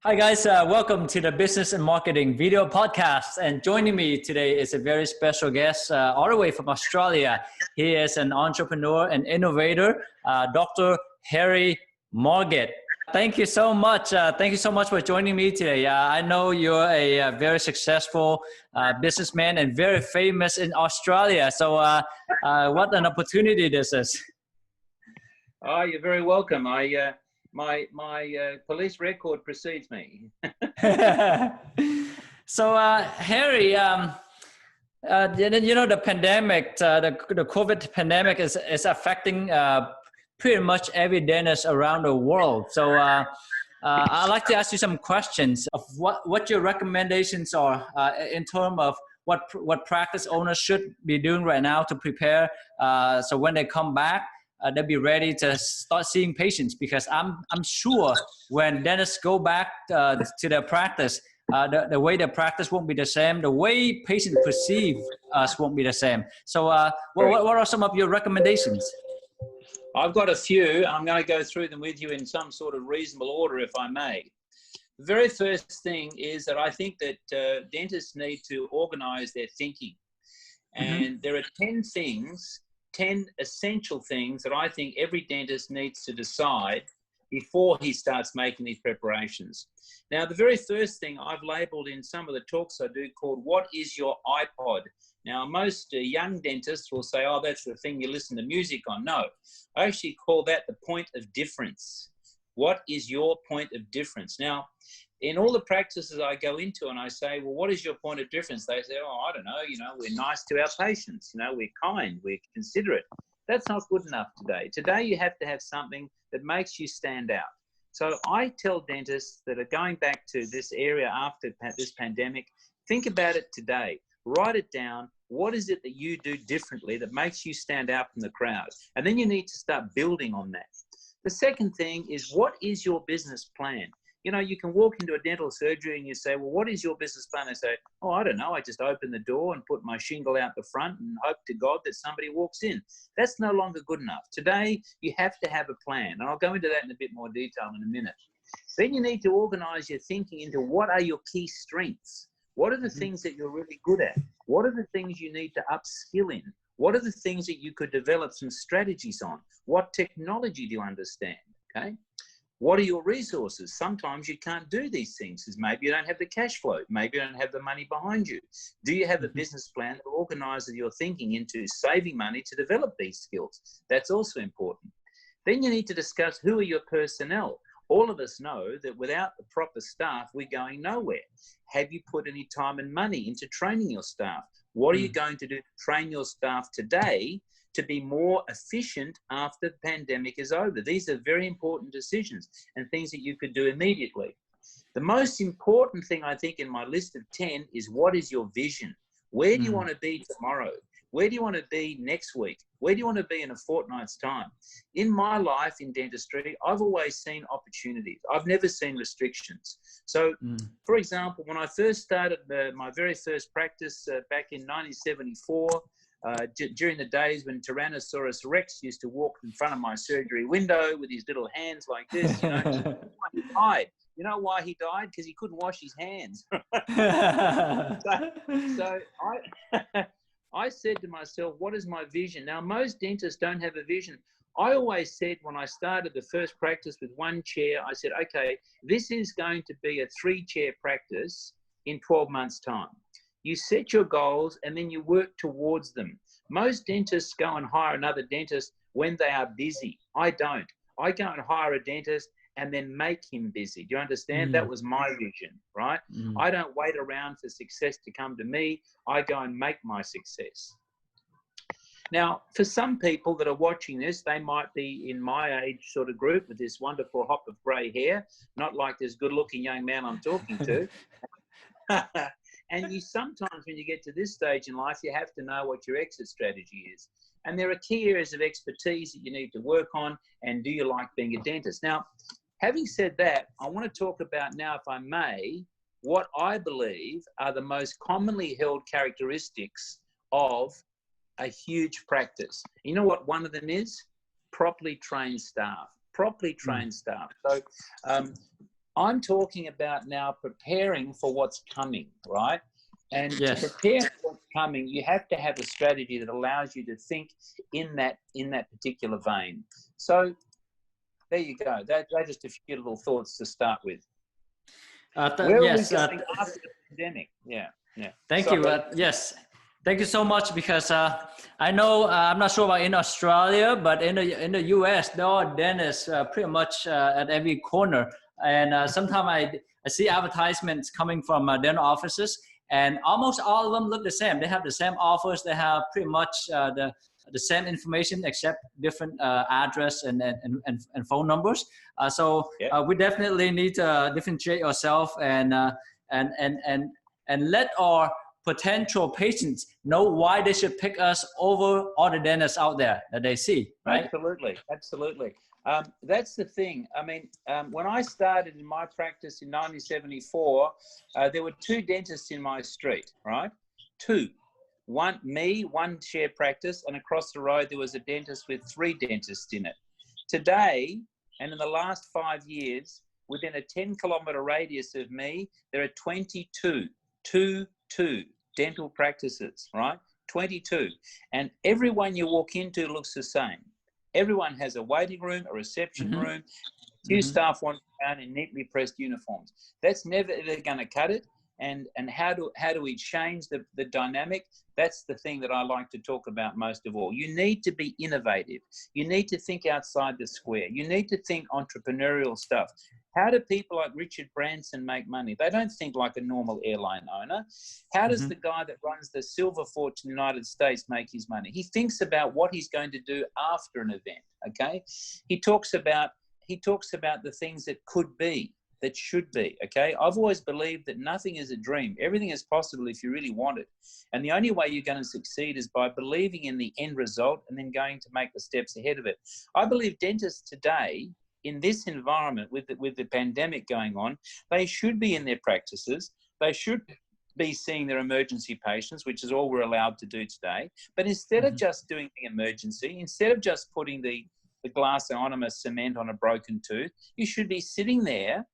Hi guys, welcome to the Business and Marketing video podcast. And joining me today is a very special guest all the way from Australia. He is an entrepreneur and innovator, Dr. Harry Marget. Thank you so much. Thank you so much for joining me today. I know you're a very successful businessman and very famous in Australia. So what an opportunity this is. Oh, you're very welcome. My police record precedes me. So, Harry, the pandemic, the COVID pandemic is affecting pretty much every dentist around the world. So, I'd like to ask you some questions of what your recommendations are in terms of what practice owners should be doing right now to prepare so when they come back, they'll be ready to start seeing patients, because I'm sure when dentists go back to their practice, the way their practice won't be the same. The way patients perceive us won't be the same. So what are some of your recommendations? I've got a few. I'm going to go through them with you in some sort of reasonable order, if I may. The very first thing is that I think that dentists need to organize their thinking. And there are 10 essential things that I think every dentist needs to decide before he starts making these preparations. Now, the very first thing I've labeled in some of the talks I do called, what is your iPod? Now, most young dentists will say, oh, that's the thing you listen to music on. No, I actually call that the point of difference. What is your point of difference? Now, in all the practices I go into and I say, well, what is your point of difference? They say, oh, I don't know, we're nice to our patients, we're kind, we're considerate. That's not good enough today. Today, you have to have something that makes you stand out. So I tell dentists that are going back to this area after this pandemic, think about it today. Write it down. What is it that you do differently that makes you stand out from the crowd? And then you need to start building on that. The second thing is, what is your business plan? You can walk into a dental surgery and you say, well, what is your business plan? They say, oh, I don't know. I just open the door and put my shingle out the front and hope to God that somebody walks in. That's no longer good enough. Today, you have to have a plan. And I'll go into that in a bit more detail in a minute. Then you need to organize your thinking into what are your key strengths? What are the things that you're really good at? What are the things you need to upskill in? What are the things that you could develop some strategies on? What technology do you understand? Okay. What are your resources? Sometimes you can't do these things because maybe you don't have the cash flow. Maybe you don't have the money behind you. Do you have a business plan that organizes your thinking into saving money to develop these skills? That's also important. Then you need to discuss, who are your personnel? All of us know that without the proper staff, we're going nowhere. Have you put any time and money into training your staff? What are you going to do to train your staff today to be more efficient after the pandemic is over? These are very important decisions and things that you could do immediately. The most important thing, I think, in my list of 10 is, what is your vision? Where do you want to be tomorrow? Where do you want to be next week? Where do you want to be in a fortnight's time? In my life in dentistry, I've always seen opportunities. I've never seen restrictions. So, for example, when I first started my very first practice back in 1974, during the days when Tyrannosaurus Rex used to walk in front of my surgery window with his little hands like this, he died. You know why he died? Because he couldn't wash his hands. so I said to myself, what is my vision? Now, most dentists don't have a vision. I always said, when I started the first practice with one chair, I said, okay, this is going to be a 3-chair practice in 12 months' time. You set your goals and then you work towards them. Most dentists go and hire another dentist when they are busy. I don't. I go and hire a dentist and then make him busy. Do you understand? That was my vision, right? I don't wait around for success to come to me. I go and make my success. Now, for some people that are watching this, they might be in my age sort of group with this wonderful hop of grey hair, not like this good-looking young man I'm talking to. And you sometimes, when you get to this stage in life, you have to know what your exit strategy is. And there are key areas of expertise that you need to work on. And do you like being a dentist? Now, having said that, I want to talk about now, if I may, what I believe are the most commonly held characteristics of a huge practice. You know what one of them is? Properly trained staff. Properly trained staff. So I'm talking about now preparing for what's coming, right? And to Yes. prepare for what's coming, you have to have a strategy that allows you to think in that particular vein. So there you go. They're just a few little thoughts to start with. Where are we Yes. going after the pandemic? Yeah. Thank you. Sorry. Yes. Thank you so much, because I know, I'm not sure about in Australia, but in the US, there are dentists pretty much at every corner. And sometimes I see advertisements coming from dental offices, and almost all of them look the same. They have the same offers. They have pretty much the same information, except different address and phone numbers. We definitely need to differentiate yourself and let our potential patients know why they should pick us over all the dentists out there that they see, right? Absolutely. That's the thing. I mean, when I started in my practice in 1974, there were 2 dentists in my street, right? 2. One share practice, and across the road there was a dentist with 3 dentists in it. Today, and in the last 5 years, within a 10-kilometre radius of me, there are 22 dental practices, right? 22. And everyone you walk into looks the same. Everyone has a waiting room, a reception room, 2 staff wandering around in neatly pressed uniforms. That's never ever going to cut it. And how do we change the dynamic? That's the thing that I like to talk about most of all. You need to be innovative. You need to think outside the square. You need to think entrepreneurial stuff. How do people like Richard Branson make money? They don't think like a normal airline owner. How does the guy that runs the Silver Fortune in the United States make his money? He thinks about what he's going to do after an event, okay? He talks about the things that could be, that should be, okay? I've always believed that nothing is a dream. Everything is possible if you really want it. And the only way you're going to succeed is by believing in the end result and then going to make the steps ahead of it. I believe dentists today, in this environment with the pandemic going on, they should be in their practices. They should be seeing their emergency patients, which is all we're allowed to do today. But instead of just doing the emergency, instead of just putting the glass ionomer cement on a broken tooth, you should be sitting there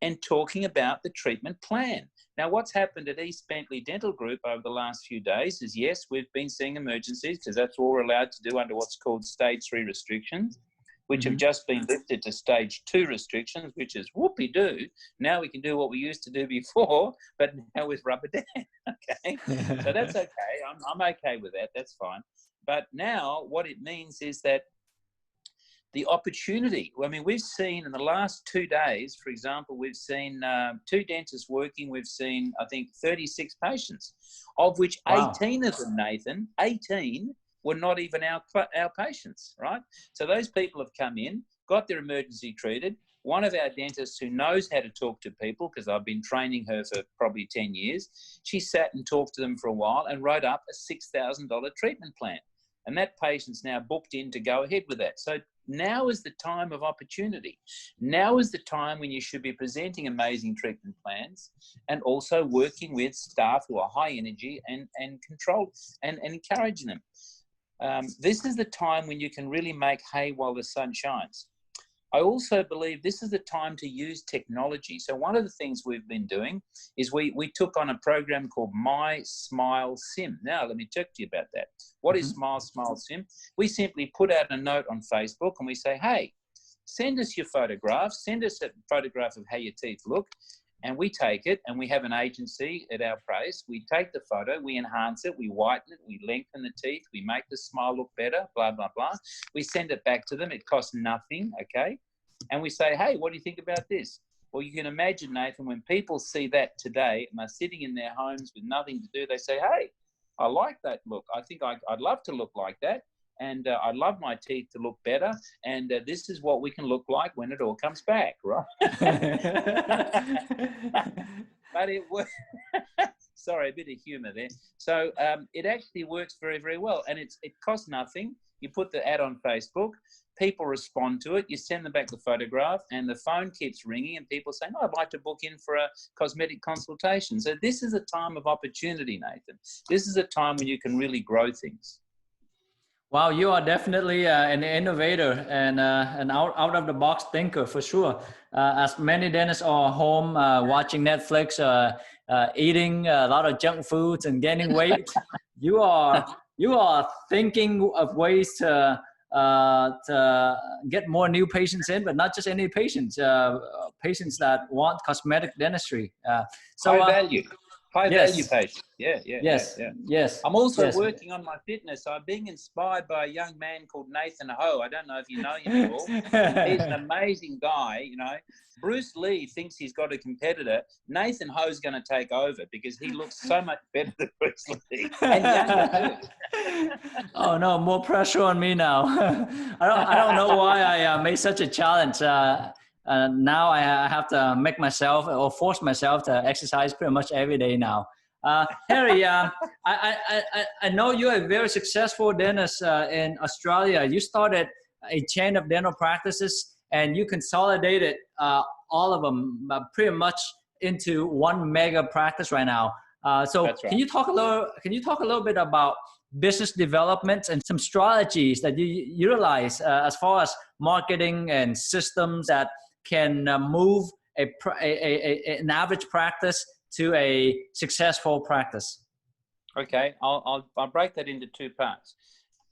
and talking about the treatment plan. Now, what's happened at East Bentley Dental Group over the last few days is, yes, we've been seeing emergencies because that's all we're allowed to do under what's called stage 3 restrictions, which have just been lifted to stage 2 restrictions, which is whoopee-doo. Now we can do what we used to do before, but now with rubber dam, okay? So that's okay. I'm okay with that. That's fine. But now what it means is that the opportunity, I mean, we've seen in the last 2 days, for example, we've seen 2 dentists working. We've seen, I think, 36 patients, of which 18 of them, Nathan, 18 were not even our patients, right? So those people have come in, got their emergency treated. One of our dentists who knows how to talk to people, because I've been training her for probably 10 years, she sat and talked to them for a while and wrote up a $6,000 treatment plan. And that patient's now booked in to go ahead with that. So now is the time of opportunity. Now is the time when you should be presenting amazing treatment plans and also working with staff who are high energy and control and encouraging them. This is the time when you can really make hay while the sun shines. I also believe this is the time to use technology. So one of the things we've been doing is we took on a program called My Smile Sim. Now, let me talk to you about that. What is Smile Sim? We simply put out a note on Facebook and we say, hey, send us your photograph, send us a photograph of how your teeth look, and we take it, and we have an agency at our place. We take the photo, we enhance it, we whiten it, we lengthen the teeth, we make the smile look better, blah, blah, blah. We send it back to them. It costs nothing, okay? And we say, hey, what do you think about this? Well, you can imagine, Nathan, when people see that today and they're sitting in their homes with nothing to do, they say, hey, I like that look. I think I'd love to look like that. And I'd love my teeth to look better. And this is what we can look like when it all comes back, right? But it works. Sorry, a bit of humor there. So it actually works very, very well. And it costs nothing. You put the ad on Facebook, people respond to it, you send them back the photograph, and the phone keeps ringing and people say, no, I'd like to book in for a cosmetic consultation. So this is a time of opportunity, Nathan. This is a time when you can really grow things. Wow, you are definitely an innovator and an out of the box thinker for sure. As many dentists are home watching Netflix, eating a lot of junk foods and gaining weight, you are you are thinking of ways to get more new patients in, but not just any patients, patients that want cosmetic dentistry. So High value, high value yes, patient. Yeah, yeah, yeah, yes, yeah. yes, I'm also yes. working on my fitness. I'm being inspired by a young man called Nathan Ho. I don't know if you know him at all. He's an amazing guy, you know. Bruce Lee thinks he's got a competitor. Nathan Ho's going to take over because he looks so much better than Bruce Lee and younger too. Oh no, more pressure on me now. I don't know why I made such a challenge. Now I have to make myself or force myself to exercise pretty much every day now. Harry, I know you're a very successful dentist in Australia. You started a chain of dental practices and you consolidated all of them pretty much into one mega practice right now. So That's right. can you talk a little? Can you talk a little bit about business development and some strategies that you utilize as far as marketing and systems that can move an average practice to a successful practice? Okay, I'll break that into two parts.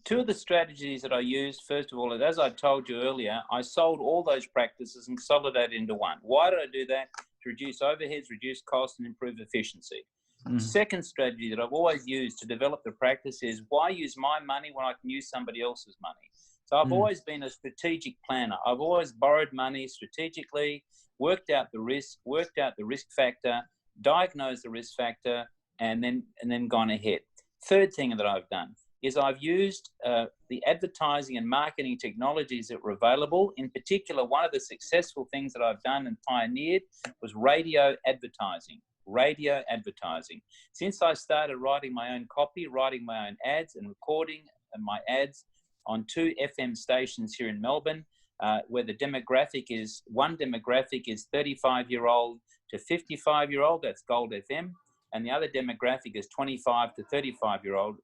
Two of the strategies that I used, first of all, as I told you earlier, I sold all those practices and consolidated into one. Why did I do that? To reduce overheads, reduce costs, and improve efficiency. The second strategy that I've always used to develop the practice is why use my money when I can use somebody else's money? So I've always been a strategic planner. I've always borrowed money strategically, worked out the risk factor, diagnosed the risk factor, and then gone ahead. Third thing that I've done is I've used the advertising and marketing technologies that were available. In particular, one of the successful things that I've done and pioneered was radio advertising. Radio advertising. Since I started writing my own copy, writing my own ads and recording my ads on 2 FM stations here in Melbourne, where the demographic is, one demographic is 35-year-old to 55-year-old, that's Gold FM, and the other demographic is 25 to 35-year-old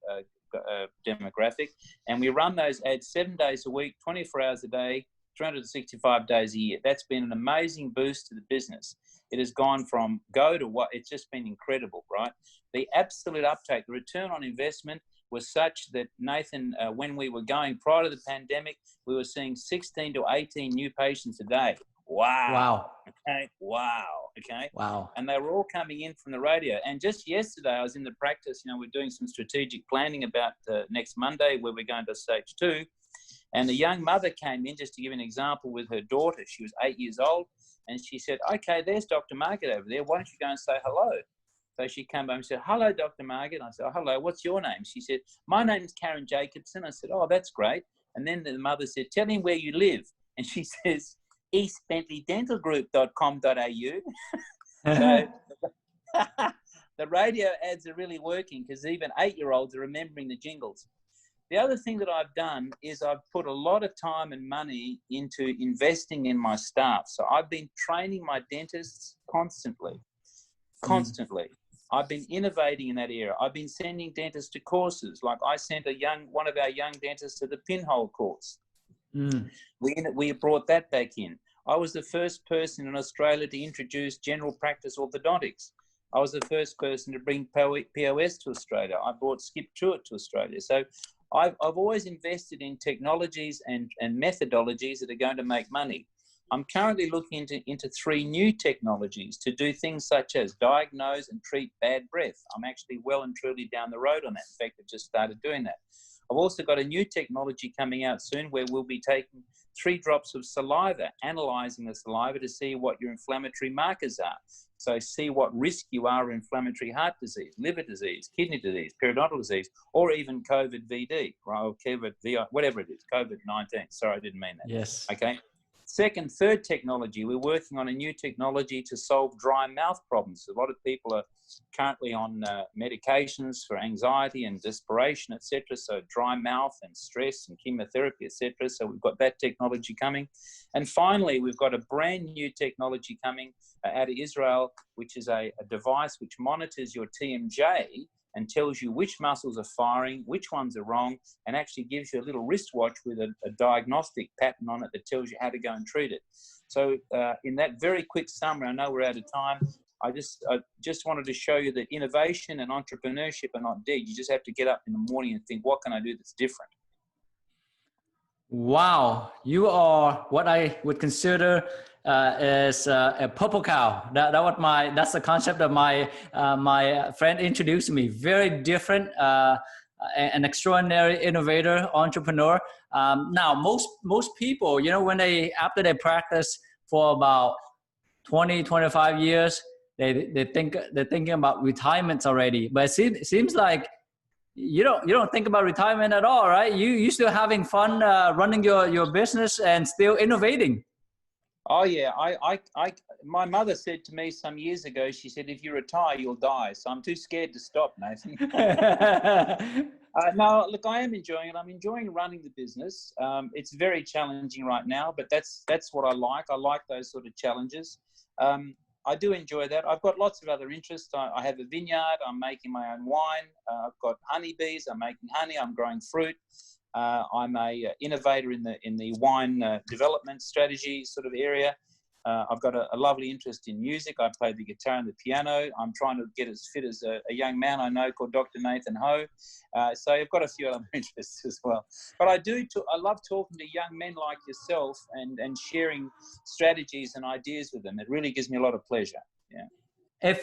demographic. And we run those ads 7 days a week, 24 hours a day, 365 days a year. That's been an amazing boost to the business. It has gone from go to what, it's just been incredible, right? The absolute uptake, the return on investment was such that Nathan, when we were going prior to the pandemic, we were seeing 16 to 18 new patients a day. Wow. Wow. Okay. Wow. Okay. Wow. And they were all coming in from the radio. And just yesterday, I was in the practice, you know, we're doing some strategic planning about next Monday where we're going to stage 2. And a young mother came in, just to give an example, with her daughter. She was 8 years old. And she said, okay, there's Dr. Marget over there. Why don't you go and say hello? So she came home and said, hello, Dr. Marget. I said, oh, hello, what's your name? She said, my name's Karen Jacobson. I said, oh, that's great. And then the mother said, tell him where you live. And she says, eastbentleydentalgroup.com.au. So the radio ads are really working because even 8-year-olds are remembering the jingles. The other thing that I've done is I've put a lot of time and money into investing in my staff. So I've been training my dentists constantly. I've been innovating in that area. I've been sending dentists to courses. Like I sent one of our young dentists to the pinhole course. We brought that back in. I was the first person in Australia to introduce general practice orthodontics. I was the first person to bring POS to Australia. I brought Skip Truitt to Australia. So I've always invested in technologies and methodologies that are going to make money. I'm currently looking into 3 new technologies to do things such as diagnose and treat bad breath. I'm actually well and truly down the road on that. In fact, I've just started doing that. I've also got a new technology coming out soon where we'll be taking 3 drops of saliva, analyzing the saliva to see what your inflammatory markers are. So see what risk you are of inflammatory heart disease, liver disease, kidney disease, periodontal disease, or even COVID-VD, right? Or COVID-VI, whatever it is, COVID-19. Sorry, I didn't mean that. Yes. Okay. Third technology, we're working on a new technology to solve dry mouth problems. A lot of people are currently on medications for anxiety and desperation, etc. So dry mouth and stress and chemotherapy, etc. So we've got that technology coming. And finally, we've got a brand new technology coming out of Israel, which is a device which monitors your TMJ and tells you which muscles are firing, which ones are wrong, and actually gives you a little wristwatch with a diagnostic pattern on it that tells you how to go and treat it. So in that very quick summary, I know we're out of time, I just wanted to show you that innovation and entrepreneurship are not dead. You just have to get up in the morning and think, what can I do that's different? Wow, you are what I would consider as a purple cow. That's the concept of my my friend introduced me. Very different, an extraordinary innovator, entrepreneur. Now, most people, you know, when after they practice for about 20, 25 years, they're thinking about retirements already. But it seems like you don't think about retirement at all, right? You still having fun running your business and still innovating. Oh yeah, my mother said to me some years ago, she said, if you retire, you'll die. So I'm too scared to stop, Nathan. No, look, I am enjoying it. I'm enjoying running the business. It's very challenging right now, but that's what I like. I like those sort of challenges. I do enjoy that. I've got lots of other interests. I have a vineyard. I'm making my own wine. I've got honeybees. I'm making honey. I'm growing fruit. I'm a innovator in the wine development strategy sort of area. I've got a lovely interest in music. I play the guitar and the piano. I'm trying to get as fit as a young man I know called Dr. Nathan Ho. So I've got a few other interests as well. But I love talking to young men like yourself and sharing strategies and ideas with them. It really gives me a lot of pleasure. Yeah.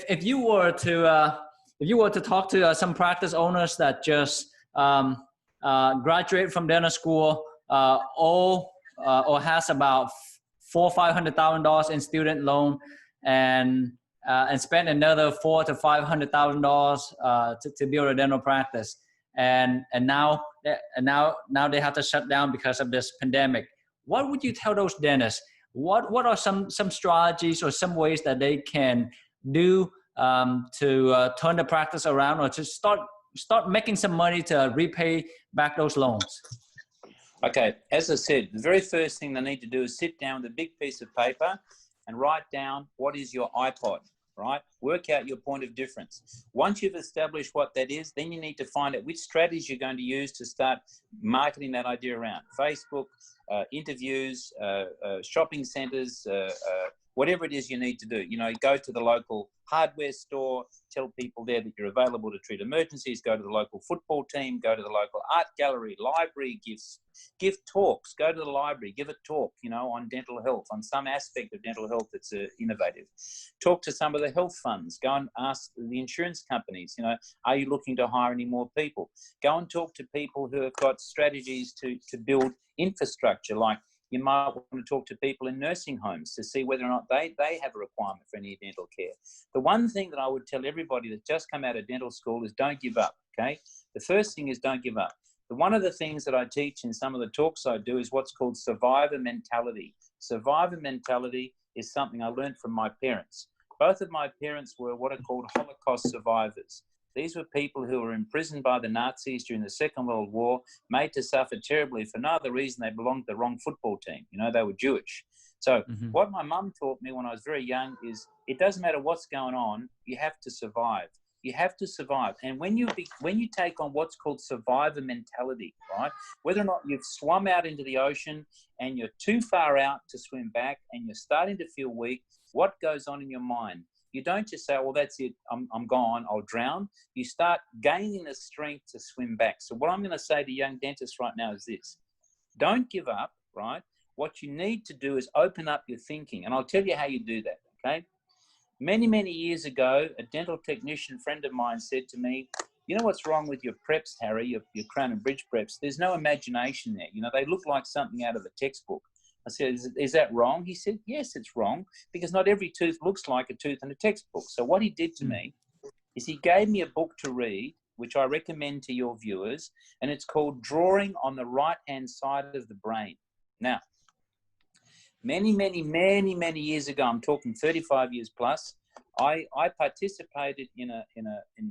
If you were to talk to some practice owners that just graduate from dental school, or has about $400,000-$500,000 in student loan, and spend another $400,000 to $500,000 to build a dental practice, and now they have to shut down because of this pandemic. What would you tell those dentists? What are some strategies or some ways that they can do to turn the practice around, or to start making some money to repay back those loans? Okay, as I said, the very first thing they need to do is sit down with a big piece of paper and write down what is your iPod, right? Work out your point of difference. Once you've established what that is, then you need to find out which strategy you're going to use to start marketing that idea around. Facebook, interviews, shopping centers, whatever it is you need to do. You know, go to the local hardware store, tell people there that you're available to treat emergencies, go to the local football team, go to the local art gallery, library, give talks, go to the library, give a talk, you know, on dental health, on some aspect of dental health that's innovative. Talk to some of the health funds, go and ask the insurance companies, you know, are you looking to hire any more people? Go and talk to people who have got strategies to build infrastructure, like you might want to talk to people in nursing homes to see whether or not they have a requirement for any dental care. The one thing that I would tell everybody that's just come out of dental school is don't give up, okay? The first thing is don't give up. One of the things that I teach in some of the talks I do is what's called survivor mentality. Survivor mentality is something I learned from my parents. Both of my parents were what are called Holocaust survivors. These were people who were imprisoned by the Nazis during the Second World War, made to suffer terribly for no other reason they belonged to the wrong football team. You know, they were Jewish. So what my mum taught me when I was very young is it doesn't matter what's going on, you have to survive. You have to survive. And when you take on what's called survivor mentality, right, whether or not you've swum out into the ocean and you're too far out to swim back and you're starting to feel weak, what goes on in your mind? You don't just say, well, that's it, I'm gone, I'll drown. You start gaining the strength to swim back. So what I'm going to say to young dentists right now is this. Don't give up, right? What you need to do is open up your thinking. And I'll tell you how you do that, okay? Many, many years ago, a dental technician friend of mine said to me, you know what's wrong with your preps, Harry, your Crown and Bridge preps? There's no imagination there. You know, they look like something out of a textbook. I said, is that wrong? He said, yes, it's wrong, because not every tooth looks like a tooth in a textbook. So what he did to me is he gave me a book to read, which I recommend to your viewers, and it's called Drawing on the Right-Hand Side of the Brain. Now, many, many, many, many years ago, I'm talking 35 years plus, I participated in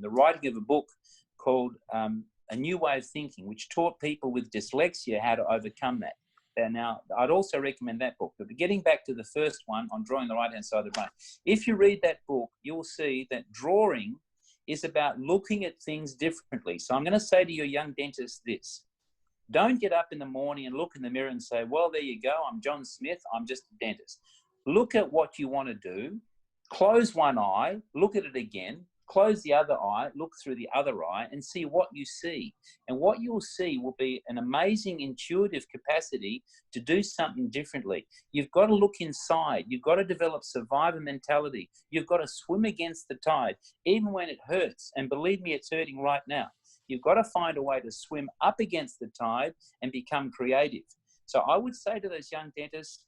the writing of a book called A New Way of Thinking, which taught people with dyslexia how to overcome that. Now, I'd also recommend that book. But getting back to the first one on drawing the right-hand side of the brain, if you read that book, you'll see that drawing is about looking at things differently. So I'm going to say to your young dentist this. Don't get up in the morning and look in the mirror and say, well, there you go, I'm John Smith, I'm just a dentist. Look at what you want to do, close one eye, look at it again, close the other eye, look through the other eye, and see what you see. And what you'll see will be an amazing intuitive capacity to do something differently. You've got to look inside. You've got to develop survivor mentality. You've got to swim against the tide, even when it hurts. And believe me, it's hurting right now. You've got to find a way to swim up against the tide and become creative. So I would say to those young dentists,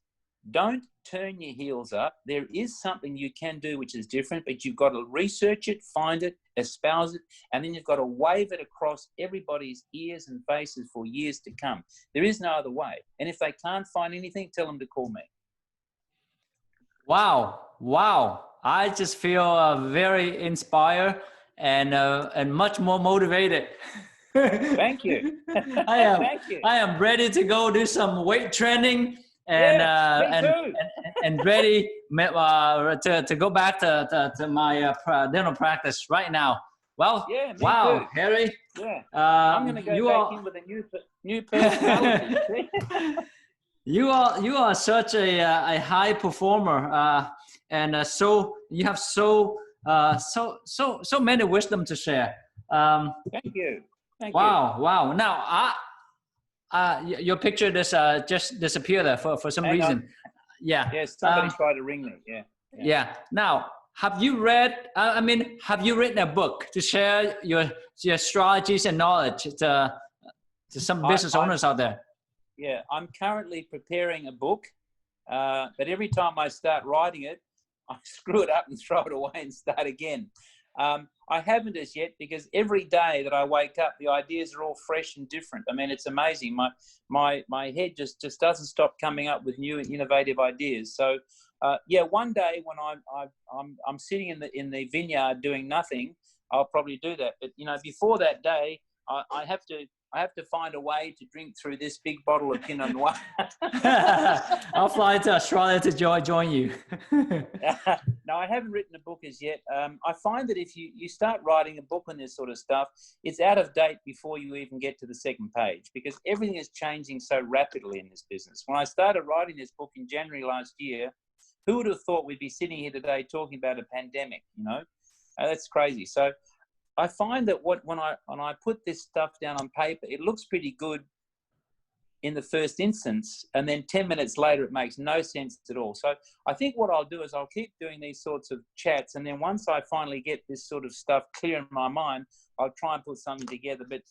don't turn your heels up. There is something you can do which is different, but you've got to research it, find it, espouse it, and then you've got to wave it across everybody's ears and faces for years to come. There is no other way. And if they can't find anything, tell them to call me. Wow. I just feel very inspired and much more motivated. Thank you. Thank you. I am ready to go do some weight training and ready to go back to my dental practice right now. Well, yeah, wow, too. Harry. Yeah, I'm going to go back in with a new personality. You are such a high performer, and so you have so many wisdom to share. Thank you. Wow. Now, your picture just disappeared there for some Hang reason. on. Yeah. Yes, somebody tried to ring me. Yeah. Now, have you read? Have you written a book to share your strategies and knowledge to some business owners out there? Yeah, I'm currently preparing a book, but every time I start writing it, I screw it up and throw it away and start again. I haven't as yet because every day that I wake up, the ideas are all fresh and different. I mean, it's amazing. My head just doesn't stop coming up with new and innovative ideas. So, one day when I'm sitting in the vineyard doing nothing, I'll probably do that. But before that day, I have to find a way to drink through this big bottle of Pinot Noir. I'll fly to Australia to join you. No, I haven't written a book as yet. I find that if you start writing a book on this sort of stuff, it's out of date before you even get to the second page because everything is changing so rapidly in this business. When I started writing this book in January last year, who would have thought we'd be sitting here today talking about a pandemic, That's crazy. So I find that when I put this stuff down on paper, it looks pretty good in the first instance, and then 10 minutes later, it makes no sense at all. So I think what I'll do is I'll keep doing these sorts of chats, and then once I finally get this sort of stuff clear in my mind, I'll try and put something together. But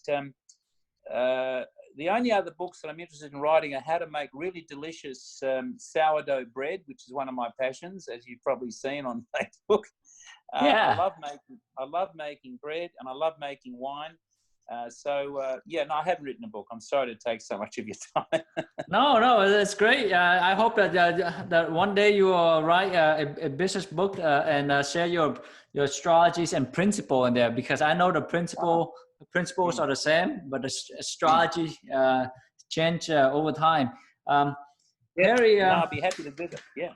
the only other books that I'm interested in writing are how to make really delicious sourdough bread, which is one of my passions, as you've probably seen on Facebook. Yeah. I love making bread, and I love making wine. No, I haven't written a book. I'm sorry to take so much of your time. No, that's great. I hope that one day you will write a business book and share your strategies and principle in there, because I know the principles are the same, but the strategy change over time. Harry, I'll be happy to do that. Yeah.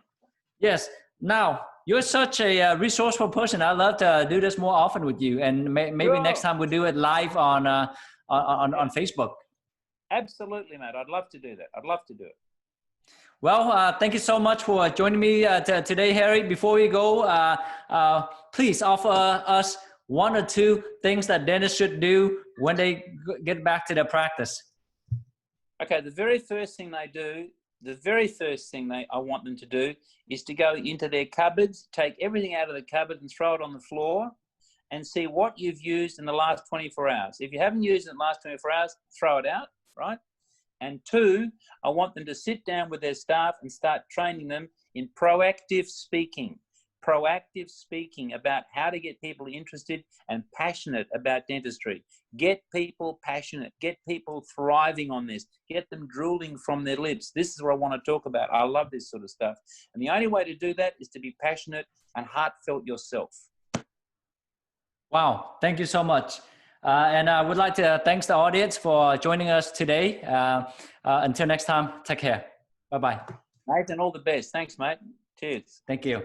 Yes. Now, you're such a resourceful person. I'd love to do this more often with you, and maybe next time we'll do it live on Facebook. Absolutely, mate. I'd love to do that. I'd love to do it. Well, thank you so much for joining me today, Harry. Before we go, please offer us one or two things that dentists should do when they get back to their practice. Okay, the very first thing I want them to do is to go into their cupboards, take everything out of the cupboard and throw it on the floor and see what you've used in the last 24 hours. If you haven't used it in the last 24 hours, throw it out, right? And two, I want them to sit down with their staff and start training them in proactive speaking about how to get people interested and passionate about dentistry. Get people passionate, get people thriving on this, get them drooling from their lips. This is what I want to talk about. I love this sort of stuff. And the only way to do that is to be passionate and heartfelt yourself. Wow, thank you so much. And I would like to thank the audience for joining us today. Until next time, take care. Bye-bye. Nathan, all the best. Thanks, mate. Cheers. Thank you.